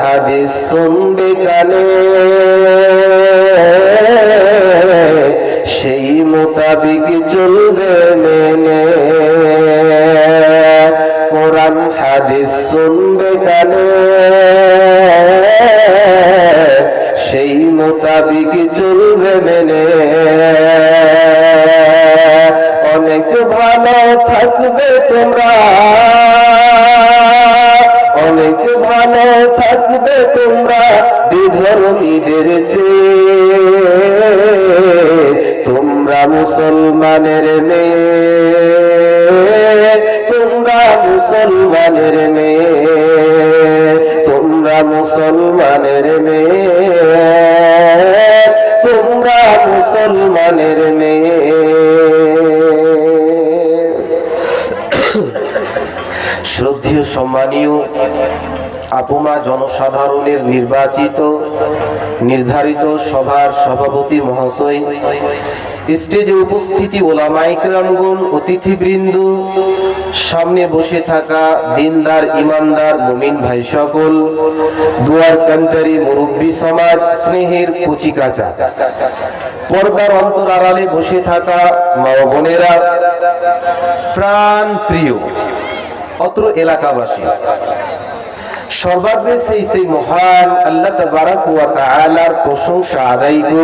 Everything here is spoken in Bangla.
হাদিস শুনবে কানে, সেই মোতাবিক চলবে মেনে। কোরআন হাদিস শুনবে কানে, সেই মোতাবিক চলবে মেনে। অনেক ভালো থাকবে তোমরা, অনেক ভালো থাকবে তোমরা বিধর্মীদের চেয়ে। তোমরা মুসলমানের মেয়ে, তোমরা মুসলমানের মেয়ে, তোমরা মুসলমানের মেয়ে, তোমরা মুসলমানের মেয়ে। শ্রদ্ধেয় সম্মানীয় আপুমা জনসাধারণের নির্বাচিত নির্ধারিত সভার সভাপতি মহাশয়, স্টেজে উপস্থিতি ওলামায়ে কেরামগণ, অতিথিবৃন্দ, সামনে বসে থাকা দিনদার ইমানদার মুমিন ভাই সকল, দুয়ার কান্টারি মুরব্বী সমাজ, স্নেহের কচিকাঁচা, পর্দার অন্তর আড়ালে বসে থাকা মা ও বোনেরা, প্রাণ প্রিয় অত্র এলাকাবাসী, সর্বাগ্রে সেই মহান আল্লাহ তাবারাক ওয়া তাআলার প্রশংসা আদায় করি।